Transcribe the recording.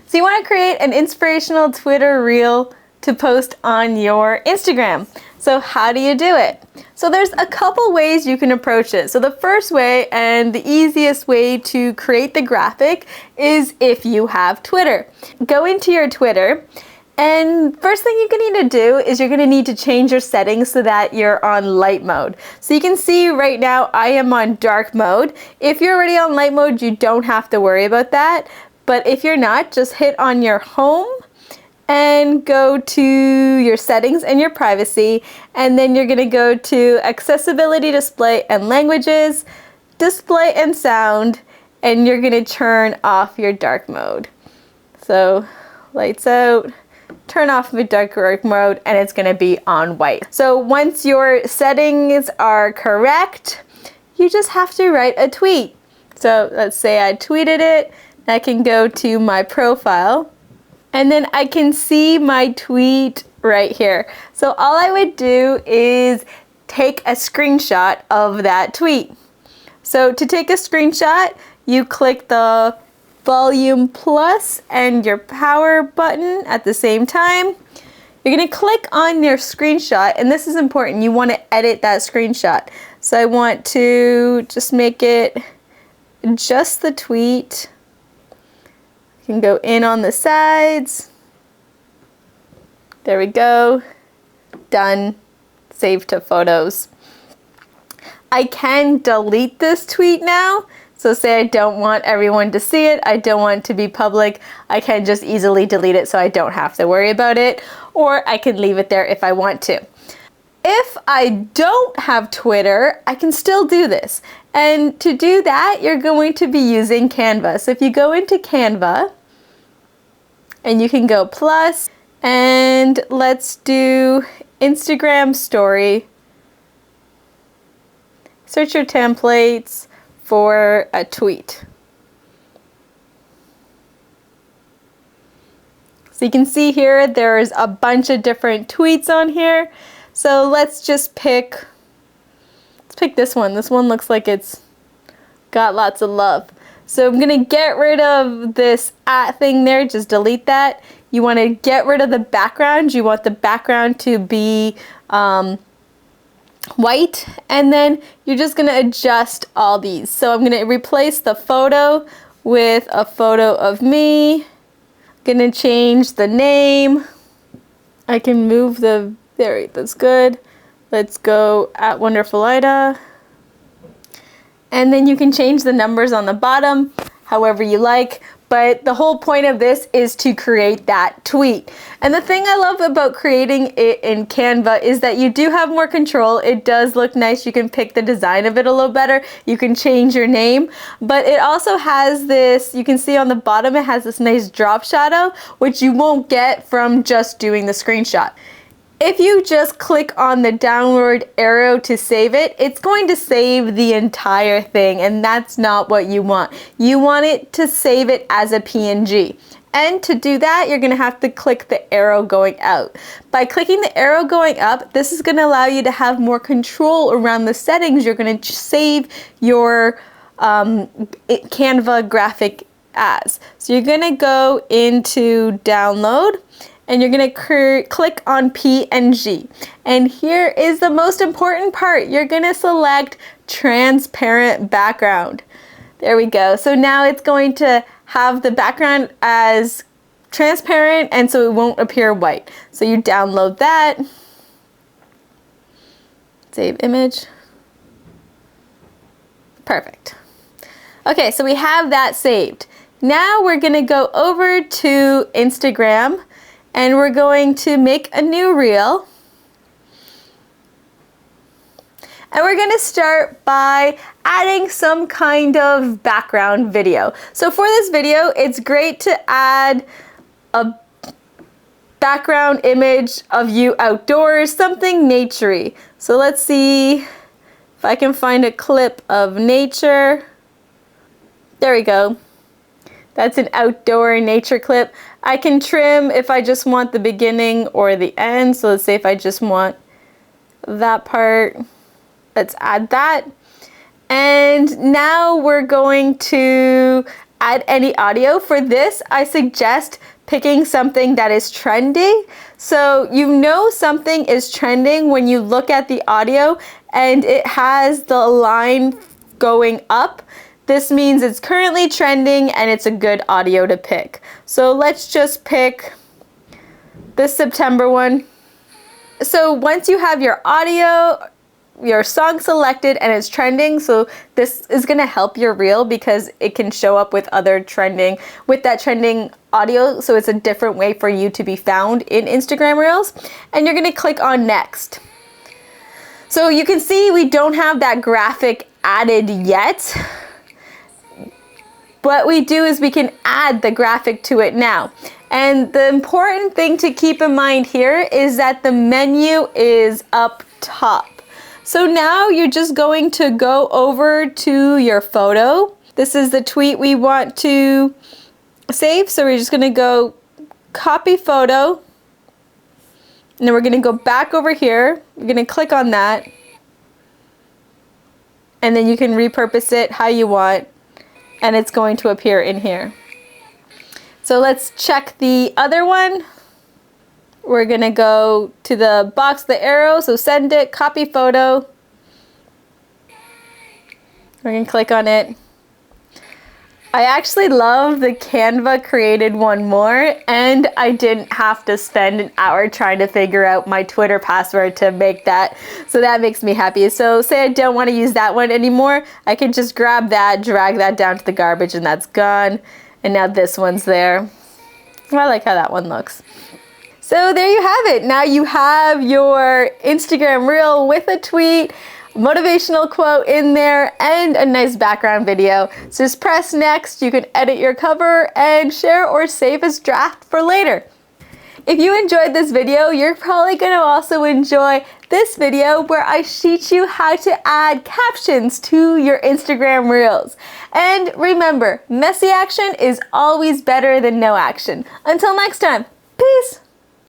So you want to create an inspirational Twitter reel to post on your Instagram. So how do you do it? So there's a couple ways you can approach it. So the first way and the easiest way to create the graphic is if you have Twitter. Go into your Twitter, and first thing you're going to need to do is you're going to need to change your settings so that you're on light mode. So you can see right now I am on dark mode. If you're already on light mode, you don't have to worry about that. But if you're not, just hit on your home and go to your settings and your privacy, and then you're going to go to accessibility, display and languages, display and sound, and you're going to turn off your dark mode. So lights out, turn off the dark mode, and it's going to be on white. So once your settings are correct, you just have to write a tweet. So let's say I tweeted it. I can go to my profile, and then I can see my tweet right here. So all I would do is take a screenshot of that tweet. So to take a screenshot, you click the volume plus and your power button at the same time. You're going to click on your screenshot, and this is important. You want to edit that screenshot. So I want to just make it just the tweet. You can go in on the sides. There we go. Done. Save to photos. I can delete this tweet now. So say I don't want everyone to see it, I don't want it to be public, I can just easily delete it so I don't have to worry about it, or I can leave it there if I want to. If I don't have Twitter, I can still do this. And to do that, you're going to be using Canva. So if you go into Canva, and you can go plus, and let's do Instagram story. Search your templates for a tweet. So you can see here there's a bunch of different tweets on here. So let's just pick this one. This one looks like it's got lots of love. So I'm gonna get rid of this at thing there, just delete that. You wanna get rid of the background. You want the background to be white, and then you're just gonna adjust all these. So I'm gonna replace the photo with a photo of me. Gonna change the name. I can move that's good. Let's go at Wonderful Ida. And then you can change the numbers on the bottom however you like. But the whole point of this is to create that tweet. And the thing I love about creating it in Canva is that you do have more control. It does look nice. You can pick the design of it a little better. You can change your name. But it also has this, you can see on the bottom, it has this nice drop shadow, which you won't get from just doing the screenshot. If you just click on the downward arrow to save it, it's going to save the entire thing, and that's not what you want. You want it to save it as a PNG. And to do that, you're gonna have to click the arrow going out. By clicking the arrow going up, this is gonna allow you to have more control around the settings you're gonna save your Canva graphic as. So you're gonna go into download, and you're gonna click on PNG. And here is the most important part. You're gonna select transparent background. There we go. So now it's going to have the background as transparent, and so it won't appear white. So you download that, save image. Perfect. Okay, so we have that saved. Now we're gonna go over to Instagram, and we're going to make a new reel. And we're gonna start by adding some kind of background video. So for this video, it's great to add a background image of you outdoors, something naturey. So let's see if I can find a clip of nature. There we go. That's an outdoor nature clip. I can trim if I just want the beginning or the end. So let's say if I just want that part, let's add that. And now we're going to add any audio. For this, I suggest picking something that is trending. So you know something is trending when you look at the audio and it has the line going up. This means it's currently trending and it's a good audio to pick. So let's just pick this September one. So once you have your audio, your song selected and it's trending, so this is gonna help your reel because it can show up with other trending, with that trending audio, so it's a different way for you to be found in Instagram Reels. And you're gonna click on next. So you can see we don't have that graphic added yet. What we do is we can add the graphic to it now. And the important thing to keep in mind here is that the menu is up top. So now you're just going to go over to your photo. This is the tweet we want to save. So we're just gonna go copy photo. And then we're gonna go back over here. You're gonna click on that. And then you can repurpose it how you want. And it's going to appear in here. So let's check the other one. We're gonna go to the box, the arrow, so send it, copy photo. We're gonna click on it. I actually love the Canva created one more, and I didn't have to spend an hour trying to figure out my Twitter password to make that. So that makes me happy. So say I don't want to use that one anymore, I can just grab that, drag that down to the garbage, and that's gone. And now this one's there. I like how that one looks. So there you have it. Now you have your Instagram reel with a tweet, motivational quote in there, and a nice background video. So just press next. You can edit your cover and share or save as draft for later. If you enjoyed this video, you're probably going to also enjoy this video where I teach you how to add captions to your Instagram Reels. And remember, messy action is always better than no action. Until next time, peace!